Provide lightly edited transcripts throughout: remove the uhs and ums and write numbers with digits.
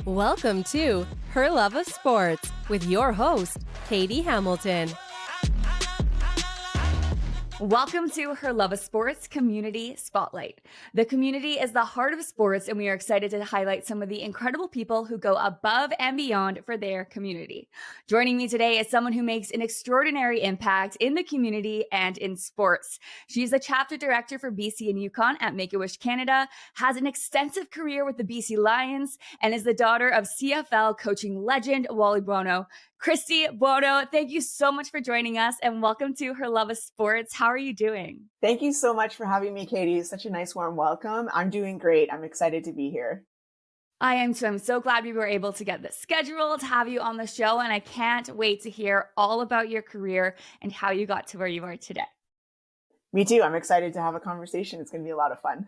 Welcome to Her Love of Sports with your host, Katie Hamilton. Welcome to Her Love of Sports Community Spotlight. The community is the heart of sports, and we are excited to highlight some of the incredible people who go above and beyond for their community. Joining me today is someone who makes an extraordinary impact in the community and in sports. She's the chapter director for BC and Yukon at Make-A-Wish Canada, has an extensive career with the BC Lions, and is the daughter of CFL coaching legend Wally Buono. Christie Buono, thank you so much for joining us and welcome to Her Love of Sports. How are you doing? Thank you so much for having me, Katie. It's such a nice warm welcome. I'm doing great. I'm excited to be here. I am too. I'm so glad we were able to get this scheduled, to have you on the show, and I can't wait to hear all about your career and how you got to where you are today. Me too. I'm excited to have a conversation. It's going to be a lot of fun.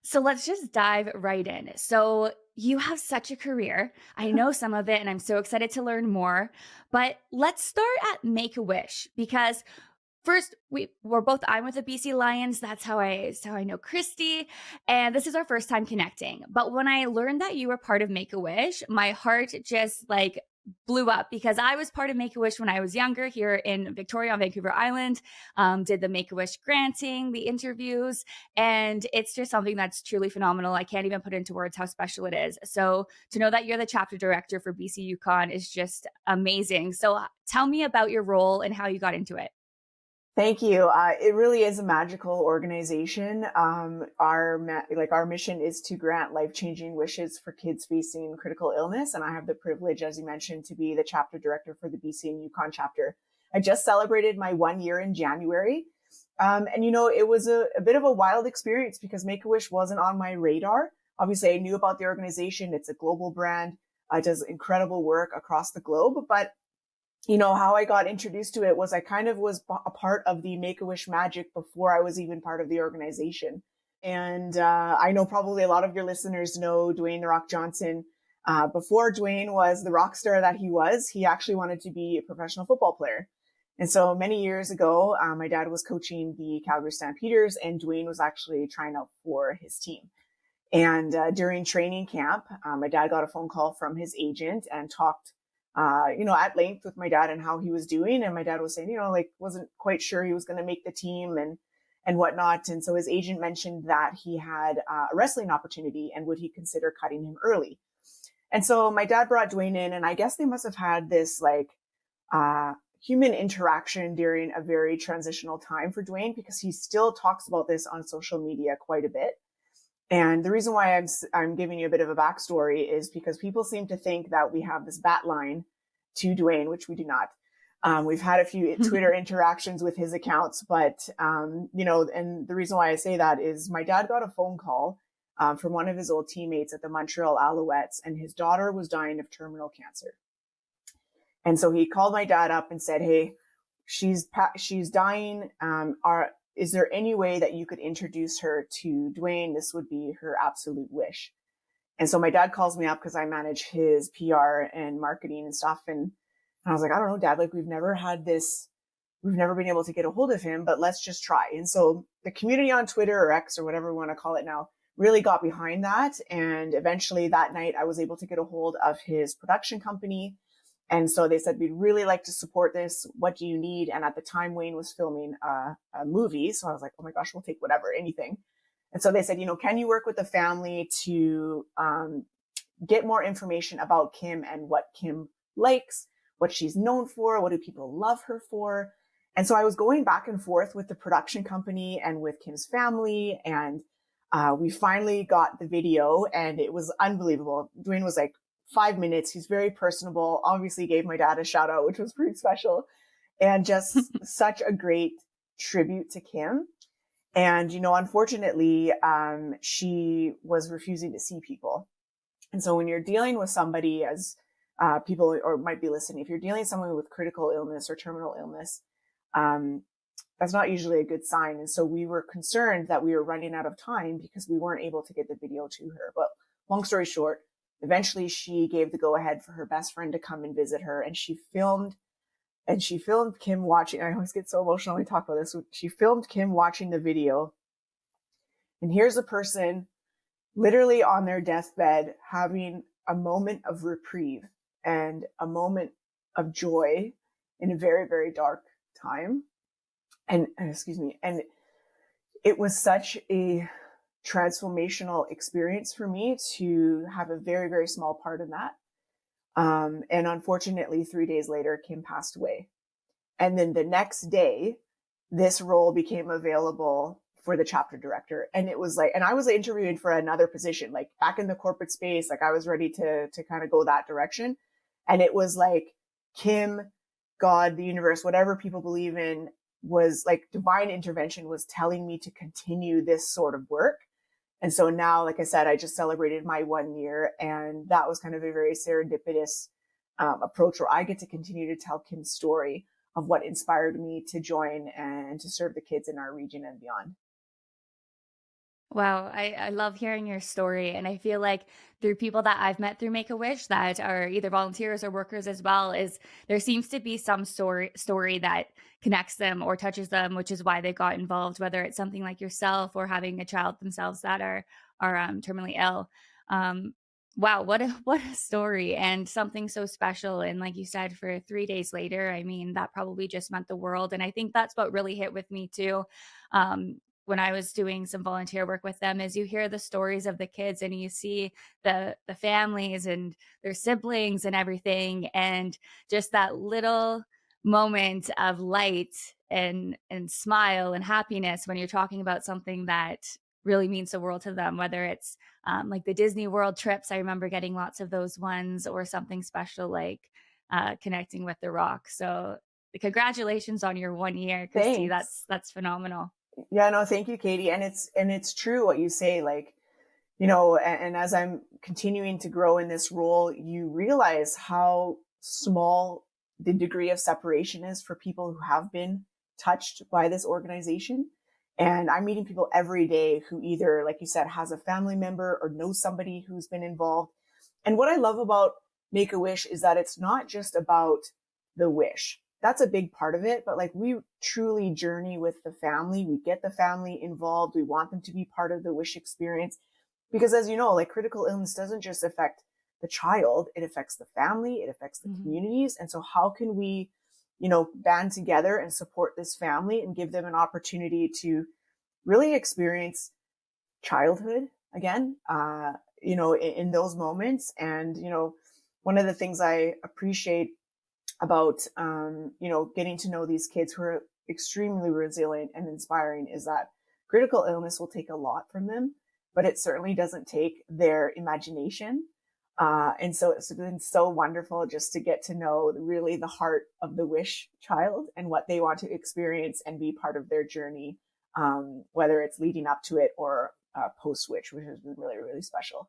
So let's just dive right in. So you have such a career. I know some of it, and I'm so excited to learn more. But let's start at Make-A-Wish, because first, I'm with the BC Lions. That's how I know Christie. And this is our first time connecting. But when I learned that you were part of Make-A-Wish, my heart just blew up, because I was part of Make-A-Wish when I was younger here in Victoria on Vancouver Island, did the Make-A-Wish granting, the interviews, and it's just something that's truly phenomenal. I can't even put into words how special it is. So to know that you're the chapter director for BC Yukon is just amazing. So tell me about your role and how you got into it. Thank you. It really is a magical organization. Our mission is to grant life-changing wishes for kids facing critical illness. And I have the privilege, as you mentioned, to be the chapter director for the BC and Yukon chapter. I just celebrated my 1 year in January. It was a bit of a wild experience because Make-A-Wish wasn't on my radar. Obviously, I knew about the organization. It's a global brand. It does incredible work across the globe, but how I got introduced to it was I kind of was a part of the Make-A-Wish magic before I was even part of the organization. And I know probably a lot of your listeners know Dwayne "The Rock" Johnson. Before Dwayne was the rock star that he actually wanted to be a professional football player. And so many years ago, my dad was coaching the Calgary Stampeders, and Dwayne was actually trying out for his team. And during training camp, my dad got a phone call from his agent and talked at length with my dad and how he was doing. And my dad was saying, wasn't quite sure he was going to make the team and whatnot. And so his agent mentioned that he had a wrestling opportunity and would he consider cutting him early. And so my dad brought Dwayne in, and I guess they must have had this human interaction during a very transitional time for Dwayne, because he still talks about this on social media quite a bit. And the reason why I'm giving you a bit of a backstory is because people seem to think that we have this bat line to Dwayne, which we do not. We've had a few Twitter interactions with his accounts, but, and the reason why I say that is my dad got a phone call from one of his old teammates at the Montreal Alouettes, and his daughter was dying of terminal cancer. And so he called my dad up and said, "Hey, she's dying. Is there any way that you could introduce her to Dwayne? This would be her absolute wish." And so my dad calls me up because I manage his PR and marketing and stuff. And I was like, "I don't know, Dad, we've never been able to get a hold of him, but let's just try." And so the community on Twitter, or X, or whatever we want to call it now, really got behind that. And eventually that night I was able to get a hold of his production company. And so they said, "We'd really like to support this. What do you need?" And at the time, Wayne was filming a movie. So I was like, "Oh my gosh, we'll take whatever, anything." And so they said, "Can you work with the family to get more information about Kim and what Kim likes, what she's known for, what do people love her for?" And so I was going back and forth with the production company and with Kim's family. And we finally got the video, and it was unbelievable. Dwayne was 5 minutes. He's very personable, obviously gave my dad a shout out, which was pretty special, and just such a great tribute to Kim. And, unfortunately, she was refusing to see people. And so when you're dealing with somebody, as people or might be listening, if you're dealing with someone with critical illness or terminal illness, that's not usually a good sign. And so we were concerned that we were running out of time because we weren't able to get the video to her. But long story short, eventually she gave the go ahead for her best friend to come and visit her. And she filmed Kim watching. I always get so emotional when we talk about this. She filmed Kim watching the video. And here's a person literally on their deathbed having a moment of reprieve and a moment of joy in a very, very dark time. And excuse me. And it was such a transformational experience for me to have a very, very small part in that. And unfortunately, 3 days later, Kim passed away. And then the next day, this role became available for the chapter director. And it was like, and I was interviewed for another position, like back in the corporate space. Like I was ready to kind of go that direction. And it was like Kim, God, the universe, whatever people believe in, was like divine intervention was telling me to continue this sort of work. And so now, like I said, I just celebrated my 1 year, and that was kind of a very serendipitous approach where I get to continue to tell Kim's story of what inspired me to join and to serve the kids in our region and beyond. Wow, I love hearing your story. And I feel like through people that I've met through Make-A-Wish that are either volunteers or workers as well, is there seems to be some story that connects them or touches them, which is why they got involved, whether it's something like yourself or having a child themselves that are terminally ill. Wow, what a story, and something so special. And like you said, for 3 days later, I mean, that probably just meant the world. And I think that's what really hit with me too. When I was doing some volunteer work with them, is you hear the stories of the kids and you see the families and their siblings and everything, and just that little moment of light and smile and happiness when you're talking about something that really means the world to them, whether it's like the Disney World trips. I remember getting lots of those ones, or something special like connecting with The Rock. So congratulations on your 1 year, Christy. Thanks. That's phenomenal. Yeah, no, thank you, Katie. And it's true what you say, like, you know, and as I'm continuing to grow in this role, you realize how small the degree of separation is for people who have been touched by this organization. And I'm meeting people every day who either, like you said, has a family member or knows somebody who's been involved. And what I love about Make-A-Wish is that it's not just about the wish. That's a big part of it, but like we truly journey with the family. We get the family involved. We want them to be part of the wish experience, because as you know, like critical illness doesn't just affect the child, it affects the family, it affects the communities. And so how can we, you know, band together and support this family and give them an opportunity to really experience childhood again, you know, in those moments. And, you know, one of the things I appreciate about, you know, getting to know these kids who are extremely resilient and inspiring is that critical illness will take a lot from them, but it certainly doesn't take their imagination. And so it's been so wonderful just to get to know really the heart of the wish child and what they want to experience and be part of their journey, whether it's leading up to it or post-wish, which has been really, really special.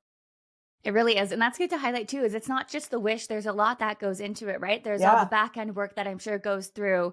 It really is. And that's good to highlight too, is it's not just the wish. There's a lot that goes into it, right? There's all the back end work that I'm sure goes through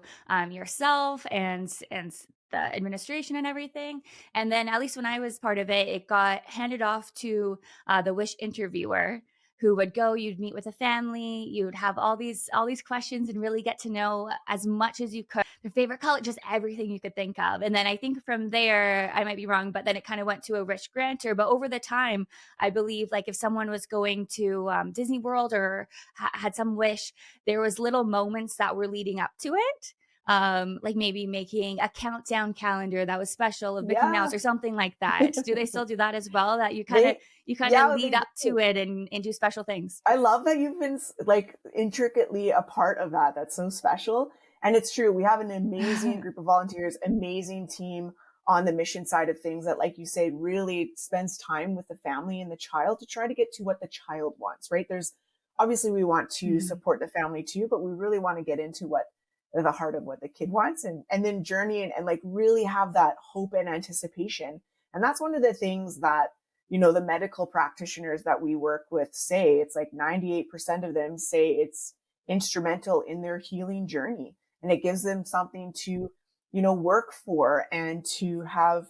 yourself and the administration and everything. And then at least when I was part of it, it got handed off to the wish interviewer, who would go, you'd meet with a family, you'd have all these questions and really get to know as much as you could, their favorite color, just everything you could think of. And then I think from there, I might be wrong, but then it kind of went to a wish granter. But over the time, I believe like if someone was going to Disney World or had some wish, there was little moments that were leading up to it. Like maybe making a countdown calendar that was special of Mickey Mouse or something like that. Do they still do that as well? That you kind of lead up to it and do special things. I love that you've been like intricately a part of that. That's so special. And it's true. We have an amazing group of volunteers, amazing team on the mission side of things that, like you say, really spends time with the family and the child to try to get to what the child wants, right? There's obviously we want to support the family too, but we really want to get into what the heart of what the kid wants and then journey and like really have that hope and anticipation. And that's one of the things that, you know, the medical practitioners that we work with say, it's like 98% of them say it's instrumental in their healing journey. And it gives them something to, you know, work for and to have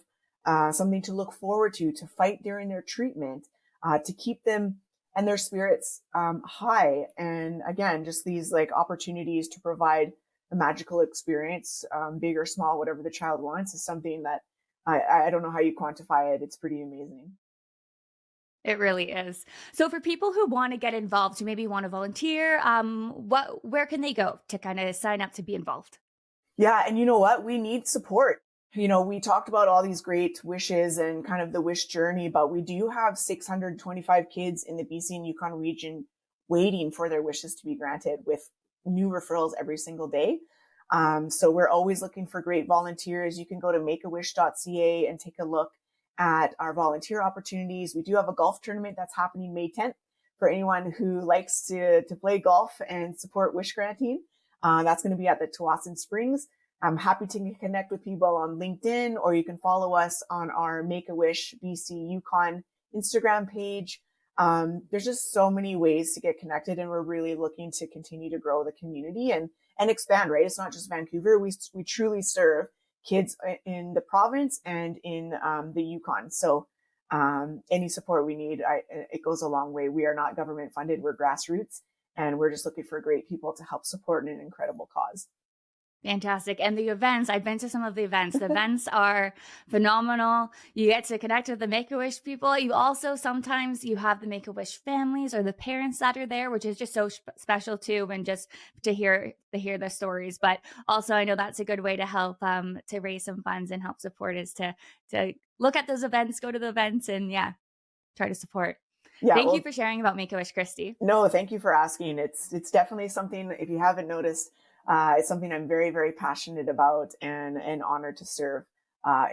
something to look forward to fight during their treatment, to keep them and their spirits high. And again, just these like opportunities to provide a magical experience, big or small, whatever the child wants, is something that I don't know how you quantify it. It's pretty amazing. It really is. So for people who want to get involved, who maybe want to volunteer, where can they go to kind of sign up to be involved? Yeah. And you know what? We need support. You know, we talked about all these great wishes and kind of the wish journey, but we do have 625 kids in the BC and Yukon region waiting for their wishes to be granted with new referrals every single day. So we're always looking for great volunteers. You can go to makeawish.ca and take a look at our volunteer opportunities. We do have a golf tournament that's happening May 10th for anyone who likes to play golf and support wish granting. That's going to be at the Tsawwassen Springs. I'm happy to connect with people on LinkedIn, or you can follow us on our Make-A-Wish BC Yukon Instagram page. There's just so many ways to get connected, and we're really looking to continue to grow the community and expand, right? It's not just Vancouver. We truly serve kids in the province and in the Yukon. So any support we need, it goes a long way. We are not government funded. We're grassroots, and we're just looking for great people to help support an incredible cause. Fantastic. And the events, I've been to some of the events. The events are phenomenal. You get to connect with the Make-A-Wish people. You also, sometimes you have the Make-A-Wish families or the parents that are there, which is just so special too. And just to hear the stories. But also I know that's a good way to help, to raise some funds and help support, is to look at those events, go to the events, and try to support. Yeah, thank you for sharing about Make-A-Wish, Christie. No, thank you for asking. It's definitely something, if you haven't noticed, it's something I'm very, very passionate about and honored to serve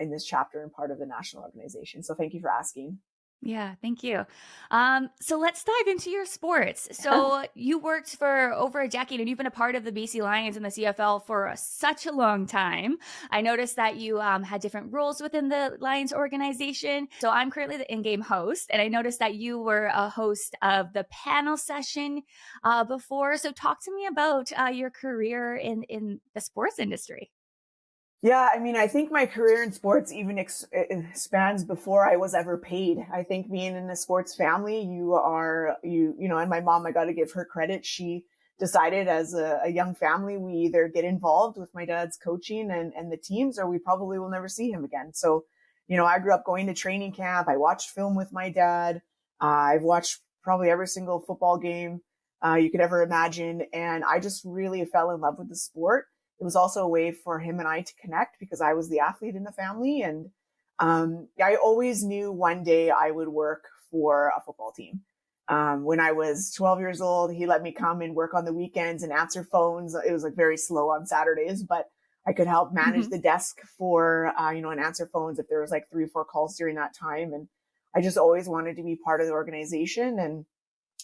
in this chapter and part of the national organization. So thank you for asking. Yeah, thank you. So let's dive into your sports. So you worked for over a decade, and you've been a part of the BC Lions and the CFL for such a long time. I noticed that you had different roles within the Lions organization. So I'm currently the in-game host, and I noticed that you were a host of the panel session before. So talk to me about your career in the sports industry. Yeah, I mean, I think my career in sports even expands before I was ever paid. I think being in a sports family, you know, and my mom, I got to give her credit. She decided as a young family, we either get involved with my dad's coaching and the teams, or we probably will never see him again. So, you know, I grew up going to training camp. I watched film with my dad. I've watched probably every single football game you could ever imagine. And I just really fell in love with the sport. It was also a way for him and I to connect because I was the athlete in the family. And I always knew one day I would work for a football team. When I was 12 years old, he let me come and work on the weekends and answer phones. It was like very slow on Saturdays, but I could help manage the desk for, you know, and answer phones if there was like 3 or 4 calls during that time. And I just always wanted to be part of the organization. And,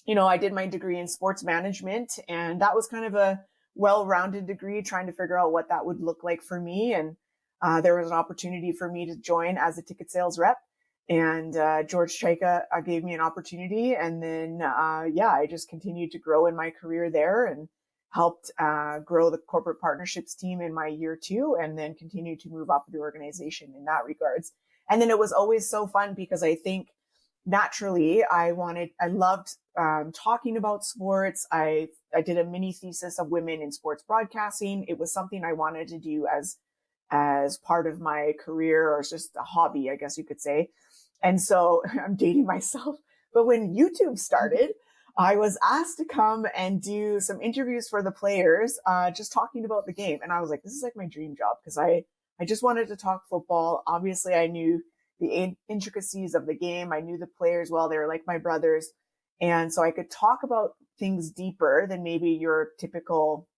you know, I did my degree in sports management, and that was kind of a well-rounded degree, trying to figure out what that would look like for me. And there was an opportunity for me to join as a ticket sales rep. And George Chaika gave me an opportunity. And then, I just continued to grow in my career there and helped grow the corporate partnerships team in my year 2, and then continued to move up the organization in that regards. And then it was always so fun because I think naturally I loved talking about sports. I did a mini thesis of women in sports broadcasting. It was something I wanted to do as part of my career, or just a hobby, I guess you could say. And so I'm dating myself, but when YouTube started, I was asked to come and do some interviews for the players, just talking about the game. And I was like, this is like my dream job, because I just wanted to talk football. Obviously I knew the intricacies of the game. I knew the players well. They were like my brothers. And so I could talk about things deeper than maybe your typical,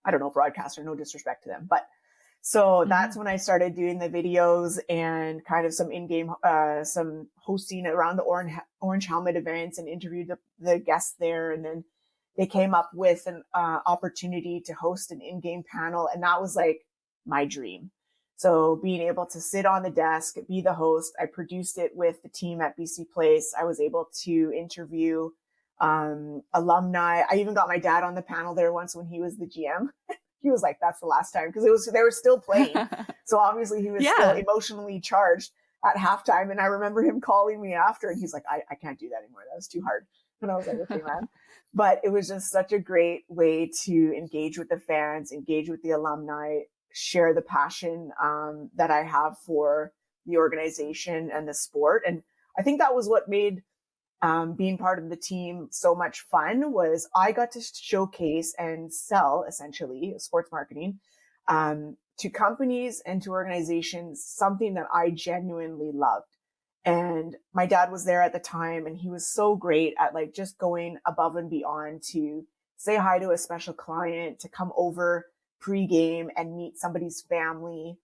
I don't know, broadcaster, no disrespect to them. But so that's when I started doing the videos and kind of some in-game, some hosting around the Orange Helmet events, and interviewed the guests there. And then they came up with an opportunity to host an in-game panel. And that was like my dream. So being able to sit on the desk, be the host, I produced it with the team at BC Place. I was able to interview alumni. I even got my dad on the panel there once when he was the GM. He was like, that's the last time, because they were still playing. So obviously he was still emotionally charged at halftime. And I remember him calling me after, and he's like, I can't do that anymore. That was too hard. And I was like, okay, man. But it was just such a great way to engage with the fans, engage with the alumni, share the passion that I have for the organization and the sport. And I think that was what made being part of the team so much fun was I got to showcase and sell essentially sports marketing to companies and to organizations, something that I genuinely loved. And my dad was there at the time, and he was so great at like just going above and beyond to say hi to a special client, to come over pregame and meet somebody's family.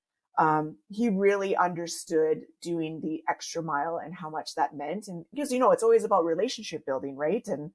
He really understood doing the extra mile and how much that meant. And because, it's always about relationship building, right? And,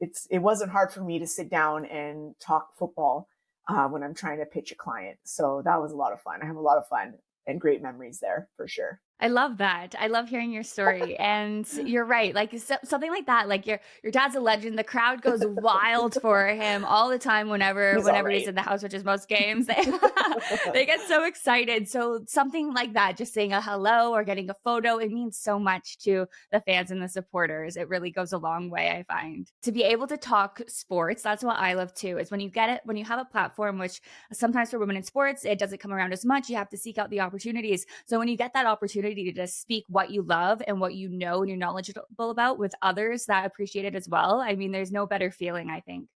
it wasn't hard for me to sit down and talk football, when I'm trying to pitch a client. So that was a lot of fun. I have a lot of fun and great memories there for sure. I love that. I love hearing your story. And you're right. Like something like that, like your dad's a legend. The crowd goes wild for him all the time whenever he's in the house, which is most games. They get so excited. So something like that, just saying a hello or getting a photo, it means so much to the fans and the supporters. It really goes a long way, I find. To be able to talk sports, that's what I love too, is when you get it, when you have a platform, which sometimes for women in sports, it doesn't come around as much. You have to seek out the opportunities. So when you get that opportunity to just speak what you love and what you know and you're knowledgeable about with others that appreciate it as well, I mean, there's no better feeling, I think.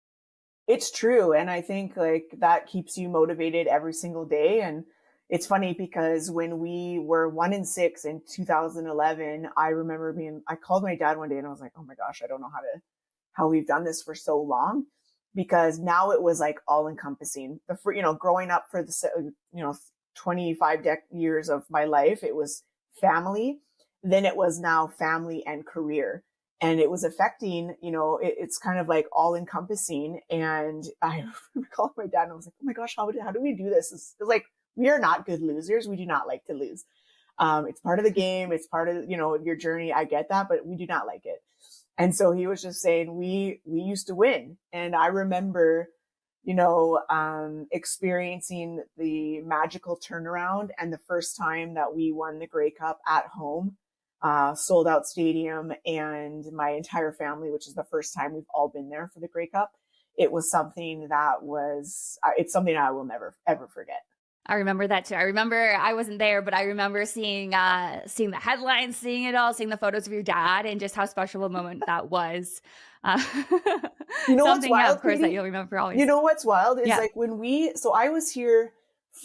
It's true. And I think like that keeps you motivated every single day. And it's funny because when we were 1-6 in 2011, I remember I called my dad one day and I was like, oh my gosh, I don't know how we've done this for so long, because now it was like all encompassing. Growing up for the, 25 years of my life, it was family. Then it was now family and career. And it was affecting, it's kind of like all encompassing. And I called my dad and I was like, oh my gosh, how do we do this? It's like, we are not good losers. We do not like to lose. It's part of the game. It's part of, your journey. I get that, but we do not like it. And so he was just saying, we used to win. And I remember, experiencing the magical turnaround and the first time that we won the Grey Cup at home, sold out stadium, and my entire family, which is the first time we've all been there for the Grey Cup. It was something it's something I will never, ever forget. I remember that too. I remember I wasn't there, but I remember seeing the headlines, seeing it all, seeing the photos of your dad, and just how special a moment that was. What's wild, of course, that you'll remember always. You know what's wild is like so I was here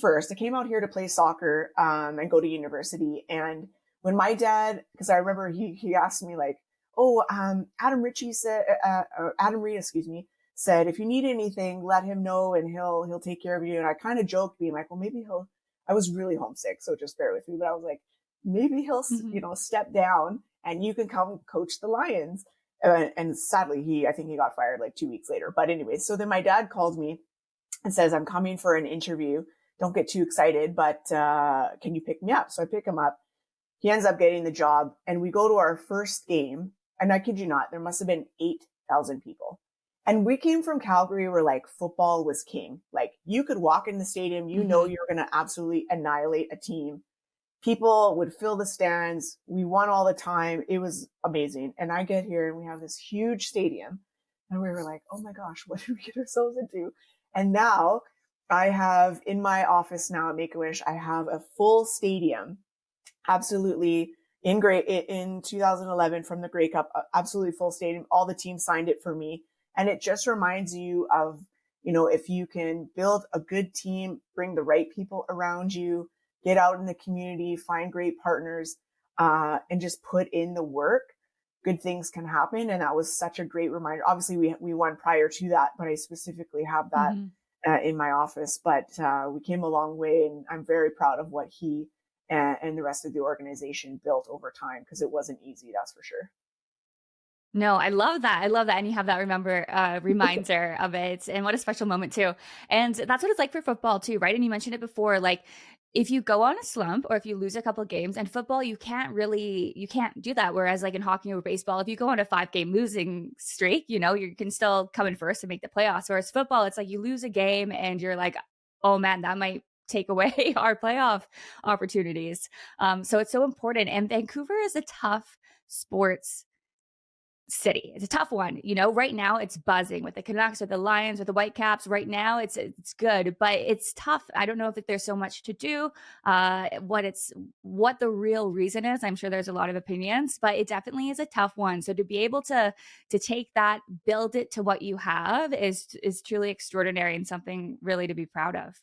first. I came out here to play soccer and go to university. And when my dad, because I remember he asked me like, Adam Reed, said, if you need anything, let him know and he'll take care of you. And I kind of joked, being like, well, maybe I was really homesick, so just bear with me. But I was like, maybe he'll, step down and you can come coach the Lions. And sadly, I think he got fired like 2 weeks later. But anyway, so then my dad called me and says, I'm coming for an interview. Don't get too excited, but can you pick me up? So I pick him up. He ends up getting the job, and we go to our first game. And I kid you not, there must have been 8,000 people. And we came from Calgary where like football was king. Like you could walk in the stadium, you're going to absolutely annihilate a team. People would fill the stands. We won all the time. It was amazing. And I get here and we have this huge stadium and we were like, oh my gosh, what did we get ourselves into? And now I have in my office now at Make-A-Wish, I have a full stadium, absolutely in 2011 from the Grey Cup, absolutely full stadium. All the teams signed it for me. And it just reminds you of, if you can build a good team, bring the right people around you, get out in the community, find great partners, and just put in the work, good things can happen. And that was such a great reminder. Obviously we won prior to that, but I specifically have that in my office, but we came a long way, and I'm very proud of what he and the rest of the organization built over time, because it wasn't easy, that's for sure. No, I love that. I love that. And you have that reminder of it. And what a special moment too. And that's what it's like for football too, right? And you mentioned it before, like if you go on a slump or if you lose a couple of games, and football, you can't do that. Whereas like in hockey or baseball, if you go on a 5-game losing streak, you can still come in first and make the playoffs. Whereas football, it's like you lose a game and you're like, oh man, that might take away our playoff opportunities. So it's so important. And Vancouver is a tough sports city. It's a tough one. Right now it's buzzing with the Canucks or the Lions or the Whitecaps. Right now it's good, but it's tough. I don't know if there's so much to do. What the real reason is. I'm sure there's a lot of opinions, but it definitely is a tough one. So to be able to take that, build it to what you have is truly extraordinary and something really to be proud of.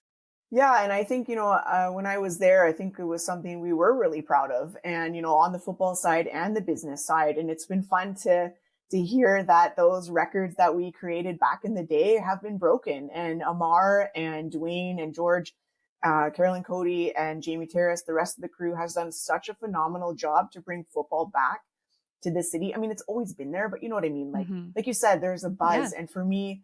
Yeah, and I think, when I was there, I think it was something we were really proud of, and, on the football side and the business side. And it's been fun to hear that those records that we created back in the day have been broken. And Amar and Dwayne and George, Carolyn Cody and Jamie Terrace, the rest of the crew has done such a phenomenal job to bring football back to the city. I mean, it's always been there, but you know what I mean? Like you said, there's a buzz. And for me,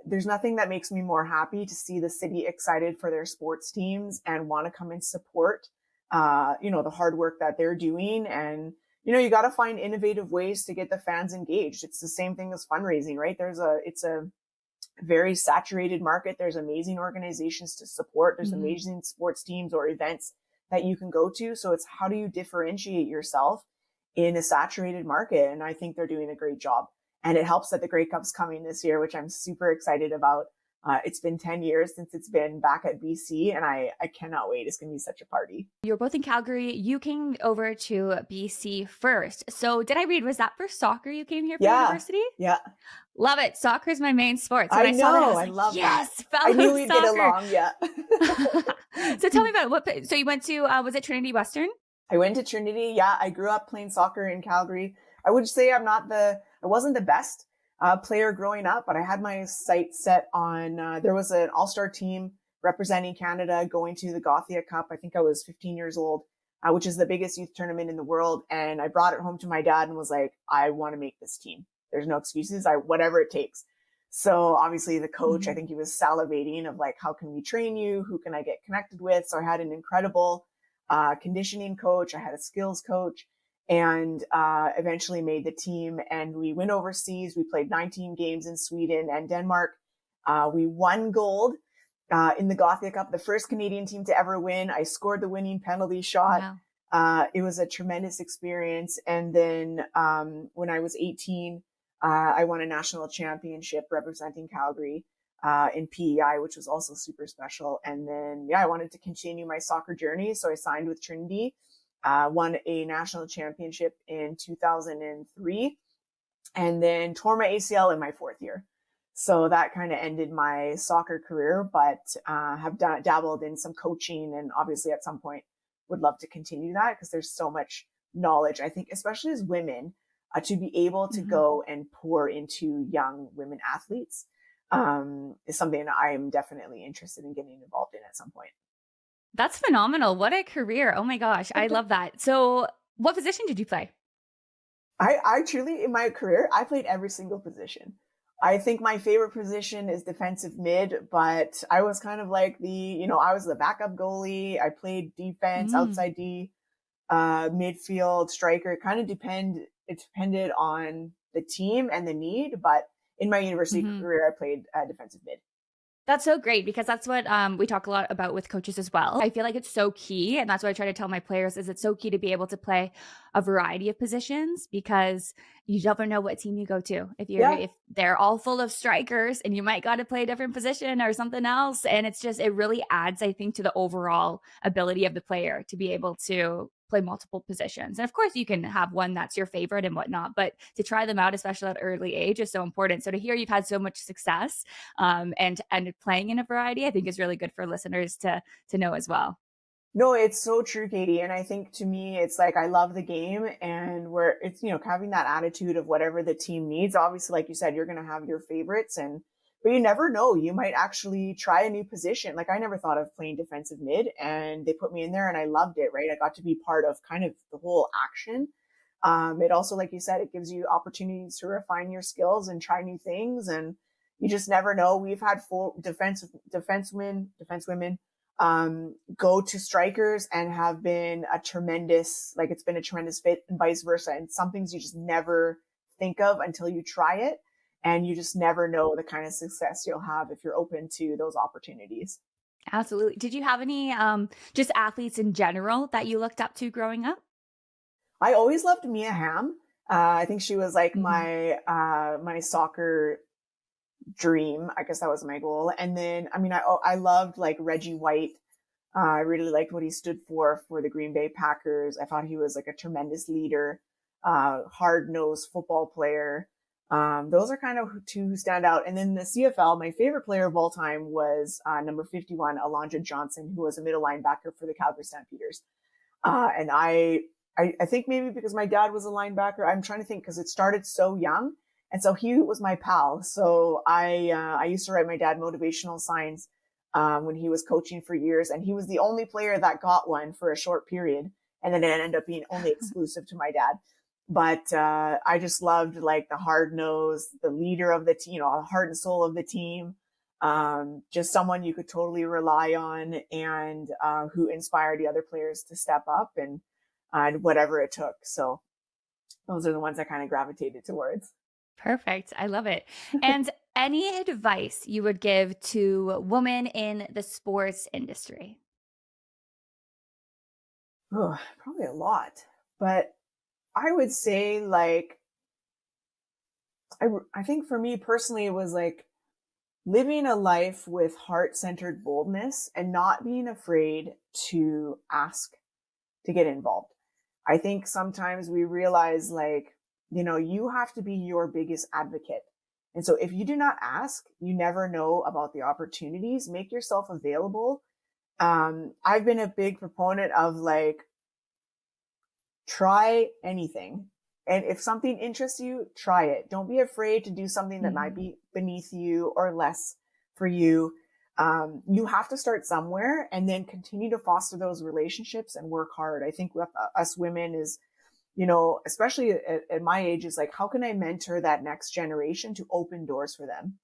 there's nothing that makes me more happy to see the city excited for their sports teams and want to come and support, the hard work that they're doing. And, you got to find innovative ways to get the fans engaged. It's the same thing as fundraising, right? It's a very saturated market. There's amazing organizations to support. There's amazing sports teams or events that you can go to. So it's how do you differentiate yourself in a saturated market? And I think they're doing a great job. And it helps that the Grey Cup's coming this year, which I'm super excited about. It's been 10 years since it's been back at BC, and I cannot wait. It's going to be such a party. You're both in Calgary. You came over to BC first. So did I read, was that for soccer you came here for university? Yeah. Love it. Soccer is my main sport. So I saw that, I love yes, that. I knew we'd get along, yeah. So tell me about it. So you went to, was it Trinity Western? I went to Trinity. Yeah, I grew up playing soccer in Calgary. I would say I wasn't the best player growing up, but I had my sights set on, there was an all-star team representing Canada going to the Gothia Cup. I think I was 15 years old, which is the biggest youth tournament in the world. And I brought it home to my dad and was like, I want to make this team. There's no excuses. Whatever it takes. So obviously the coach, I think he was salivating of like, how can we train you? Who can I get connected with? So I had an incredible conditioning coach. I had a skills coach. And eventually made the team, and we went overseas. We played 19 games in Sweden and Denmark. We won gold in the Gothia Cup, the first Canadian team to ever win. I scored the winning penalty shot. Wow. It was a tremendous experience. And then when I was 18, I won a national championship representing Calgary in PEI, which was also super special. And then, I wanted to continue my soccer journey, so I signed with Trinity. Won a national championship in 2003, and then tore my ACL in my fourth year. So that kind of ended my soccer career, but have dabbled in some coaching, and obviously at some point would love to continue that because there's so much knowledge. I think, especially as women, to be able to go and pour into young women athletes is something that I am definitely interested in getting involved in at some point. That's phenomenal. What a career. Oh my gosh. I love that. So what position did you play? I truly, in my career, I played every single position. I think my favorite position is defensive mid, but I was kind of like I was the backup goalie. I played defense, outside D, midfield, striker. It kind of depended on the team and the need. But in my university career, I played defensive mid. That's so great because that's what we talk a lot about with coaches as well. I feel like it's so key. And that's what I try to tell my players is it's so key to be able to play a variety of positions because you never know what team you go to. If they're all full of strikers and you might got to play a different position or something else. And it really adds, I think, to the overall ability of the player to be able to play multiple positions. And of course you can have one that's your favorite and whatnot, but to try them out, especially at early age, is so important. So to hear you've had so much success and playing in a variety, I think is really good for listeners to know as well. No, it's so true, Katie. And I think to me, it's like, I love the game and where it's, having that attitude of whatever the team needs. Obviously, like you said, you're going to have your favorites but you never know. You might actually try a new position. Like I never thought of playing defensive mid and they put me in there and I loved it, right? I got to be part of kind of the whole action. It also, like you said, it gives you opportunities to refine your skills and try new things. And you just never know. We've had 4 defensewomen, go to strikers and have been it's been a tremendous fit and vice versa. And some things you just never think of until you try it. And you just never know the kind of success you'll have if you're open to those opportunities. Absolutely. Did you have any just athletes in general that you looked up to growing up? I always loved Mia Hamm. I think she was like my soccer dream. I guess that was my goal. And then, I mean, I loved like Reggie White. I really liked what he stood for the Green Bay Packers. I thought he was like a tremendous leader, hard-nosed football player. Those are kind of two who stand out. And then the CFL, my favorite player of all time was number 51, Alondra Johnson, who was a middle linebacker for the Calgary Stampeders. And I think maybe because my dad was a linebacker, I'm trying to think because it started so young. And so he was my pal. So I used to write my dad motivational signs when he was coaching for years. And he was the only player that got one for a short period. And then it ended up being only exclusive to my dad. But I just loved like the hard nose, the leader of the team, the heart and soul of the team. Just someone you could totally rely on and who inspired the other players to step up and whatever it took. So those are the ones I kind of gravitated towards. Perfect. I love it. And any advice you would give to women in the sports industry? Oh, probably a lot, but I would say like, I think for me personally, it was like living a life with heart-centered boldness and not being afraid to ask to get involved. I think sometimes we realize like, you have to be your biggest advocate. And so if you do not ask, you never know about the opportunities. Make yourself available. I've been a big proponent of like, try anything. And if something interests you, try it. Don't be afraid to do something that might be beneath you or less for you. You have to start somewhere and then continue to foster those relationships and work hard. I think with us women is, especially at my age, is like, how can I mentor that next generation to open doors for them?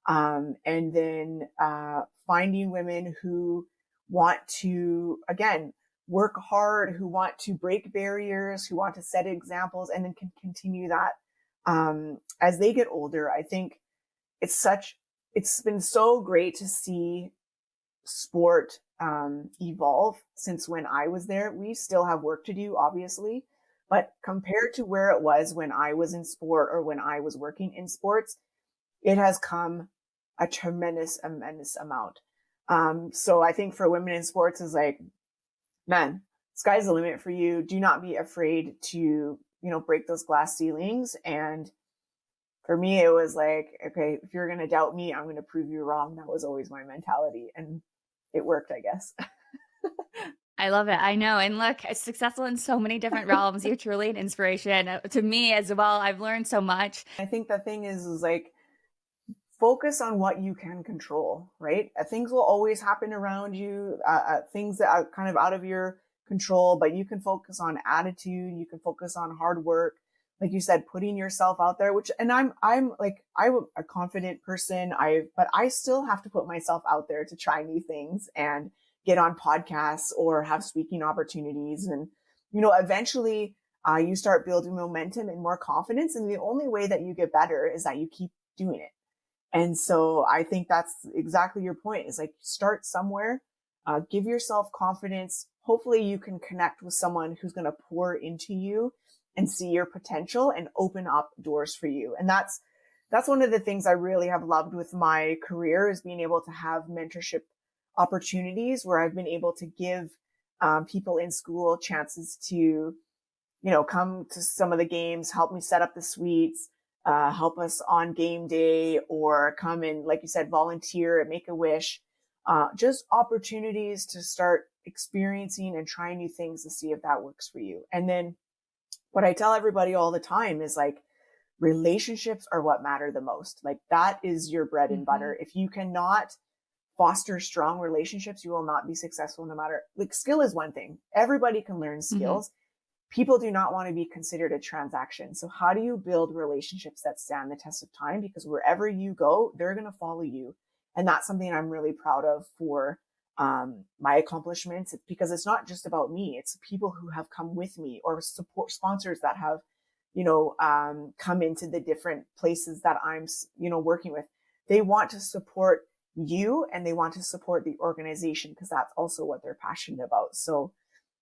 And then finding women who want to, again, work hard, who want to break barriers, who want to set examples, and then can continue that as they get older. I think it's been so great to see sport evolve since when I was there. We still have work to do, obviously, but compared to where it was when I was in sport or when I was working in sports, it has come a tremendous amount. So I think for women in sports is like, man, sky's the limit for you. Do not be afraid to, break those glass ceilings. And for me, it was like, okay, if you're going to doubt me, I'm going to prove you wrong. That was always my mentality. And it worked, I guess. I love it. I know. And look, successful in so many different realms. You're truly an inspiration to me as well. I've learned so much. I think the thing is like, focus on what you can control, right? Things will always happen around you, things that are kind of out of your control, but you can focus on attitude. You can focus on hard work. Like you said, putting yourself out there, I'm a confident person. But I still have to put myself out there to try new things and get on podcasts or have speaking opportunities. And, eventually, you start building momentum and more confidence. And the only way that you get better is that you keep doing it. And so I think that's exactly your point. Is like, start somewhere, give yourself confidence. Hopefully you can connect with someone who's going to pour into you and see your potential and open up doors for you. And that's one of the things I really have loved with my career, is being able to have mentorship opportunities where I've been able to give people in school chances to, come to some of the games, help me set up the suites, help us on game day, or come and, like you said, volunteer at Make-A-Wish. Just opportunities to start experiencing and trying new things to see if that works for you. And then what I tell everybody all the time is like, relationships are what matter the most. Like, that is your bread and butter. If you cannot foster strong relationships, you will not be successful. No matter, like, skill is one thing. Everybody can learn skills. People do not want to be considered a transaction. So how do you build relationships that stand the test of time? Because wherever you go, they're going to follow you. And that's something I'm really proud of for my accomplishments. It's because it's not just about me. It's people who have come with me, or support sponsors that have, come into the different places that I'm, working with. They want to support you and they want to support the organization, because that's also what they're passionate about. So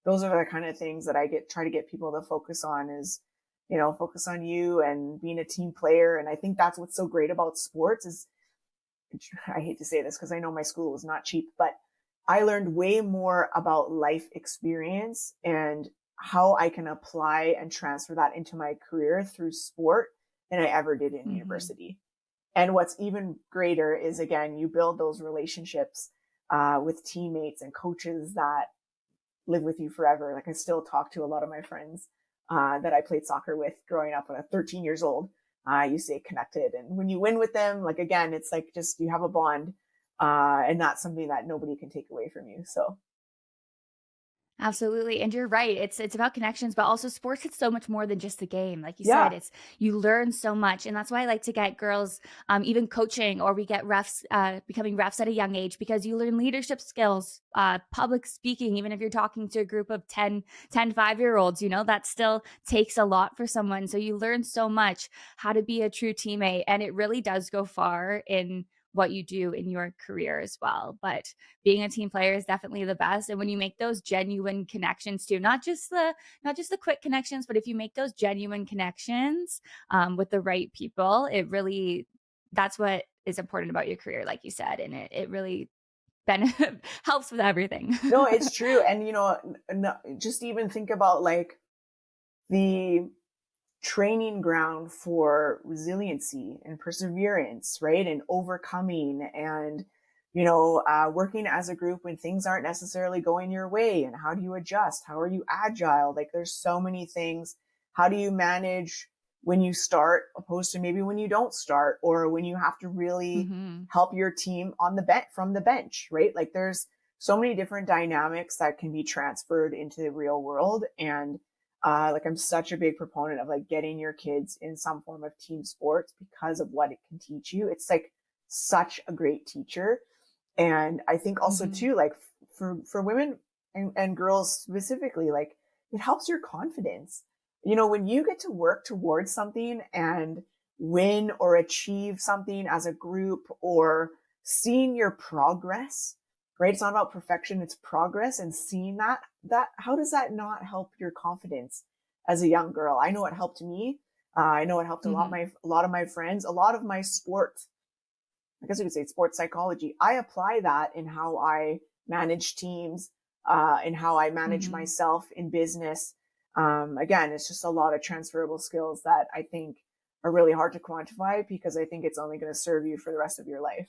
those are the kind of things that I try to get people to focus on is, focus on you and being a team player. And I think that's what's so great about sports is, I hate to say this because I know my school was not cheap, but I learned way more about life experience and how I can apply and transfer that into my career through sport than I ever did in university. And what's even greater is, again, you build those relationships with teammates and coaches that live with you forever. Like I still talk to a lot of my friends that I played soccer with growing up when I was 13 years old. You stay connected. And when you win with them, like, again, it's like just you have a bond and that's something that nobody can take away from you. So. Absolutely. And you're right. It's about connections, but also sports, it's so much more than just the game. Like you Yeah. said, it's you learn so much. And that's why I like to get girls even coaching, or we get refs becoming refs at a young age, because you learn leadership skills, public speaking, even if you're talking to a group of 10 5-year-olds, that still takes a lot for someone. So you learn so much how to be a true teammate. And it really does go far in what you do in your career as well. But being a team player is definitely the best. And when you make those genuine connections too, not just the quick connections, but if you make those genuine connections with the right people, it really, that's what is important about your career, like you said. And it really helps with everything. No, it's true. And, just even think about like the training ground for resiliency and perseverance, right? And overcoming and, working as a group when things aren't necessarily going your way. And how do you adjust? How are you agile? Like there's so many things. How do you manage when you start opposed to maybe when you don't start, or when you have to really help your team on the bench from the bench, right? Like there's so many different dynamics that can be transferred into the real world. And like I'm such a big proponent of like getting your kids in some form of team sports because of what it can teach you. It's like such a great teacher. And I think also too, like for women and girls specifically, like it helps your confidence. When you get to work towards something and win or achieve something as a group, or seeing your progress, right? It's not about perfection, it's progress, and seeing that how does that not help your confidence as a young girl? I know it helped me. I know it helped a lot of my friends, a lot of my sports. I guess you could say sports psychology. I apply that in how I manage teams, in how I manage myself in business. Again, it's just a lot of transferable skills that I think are really hard to quantify, because I think it's only going to serve you for the rest of your life.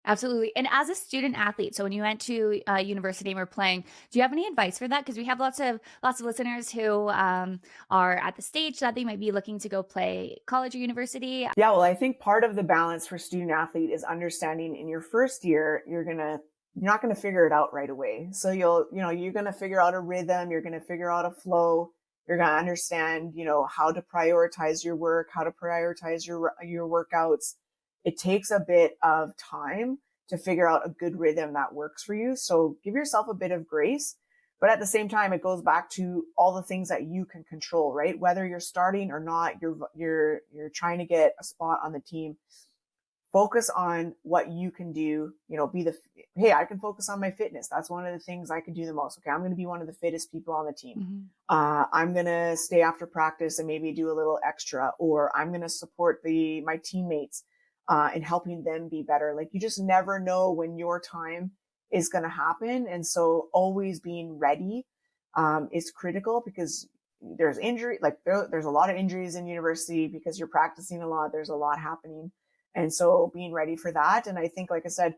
Absolutely. And as a student athlete, so when you went to university and were playing, do you have any advice for that? Because we have lots of listeners who are at the stage that they might be looking to go play college or university. Yeah, well, I think part of the balance for student athlete is understanding in your first year, you're not going to figure it out right away. So you're going to figure out a rhythm. You're going to figure out a flow. You're going to understand, how to prioritize your work, how to prioritize your workouts. It takes a bit of time to figure out a good rhythm that works for you. So give yourself a bit of grace, but at the same time, it goes back to all the things that you can control, right? Whether you're starting or not, you're trying to get a spot on the team. Focus on what you can do, hey, I can focus on my fitness. That's one of the things I can do the most. Okay, I'm going to be one of the fittest people on the team. I'm going to stay after practice and maybe do a little extra, or I'm going to support my teammates and helping them be better. Like you just never know when your time is going to happen. And so always being ready is critical, because there's injury, like there's a lot of injuries in university because you're practicing a lot. There's a lot happening. And so being ready for that. And I think, like I said,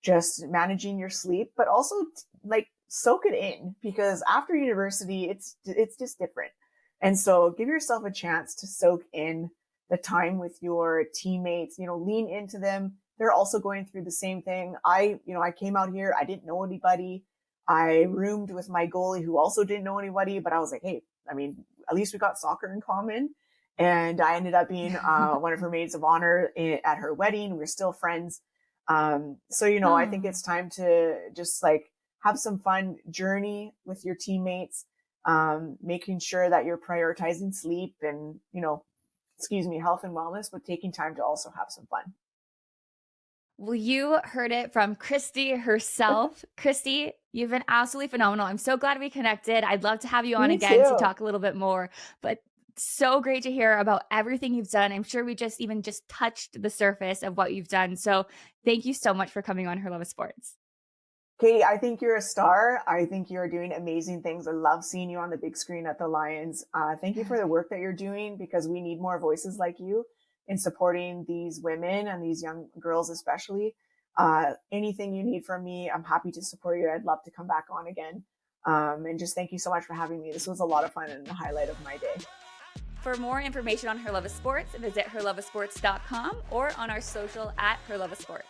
just managing your sleep, but also like soak it in, because after university, it's just different. And so give yourself a chance to soak in the time with your teammates, lean into them. They're also going through the same thing. I came out here, I didn't know anybody. I roomed with my goalie who also didn't know anybody, but I was like, hey, at least we got soccer in common. And I ended up being one of her maids of honor at her wedding. We're still friends. So, I think it's time to just like have some fun journey with your teammates, making sure that you're prioritizing sleep and, health and wellness, but taking time to also have some fun. Well, you heard it from Christie herself. Christie, you've been absolutely phenomenal. I'm so glad we connected. I'd love to have you on Me again too. to talk a little bit more. But So great to hear about everything you've done. I'm sure we just touched the surface of what you've done. So thank you so much for coming on Her Love of Sports. Katie, I think you're a star. I think you're doing amazing things. I love seeing you on the big screen at the Lions. Thank you for the work that you're doing, because we need more voices like you in supporting these women and these young girls, especially. Anything you need from me, I'm happy to support you. I'd love to come back on again. And just thank you so much for having me. This was a lot of fun and the highlight of my day. For more information on Her Love of Sports, visit herloveofsports.com or on our social at Her Love of Sports.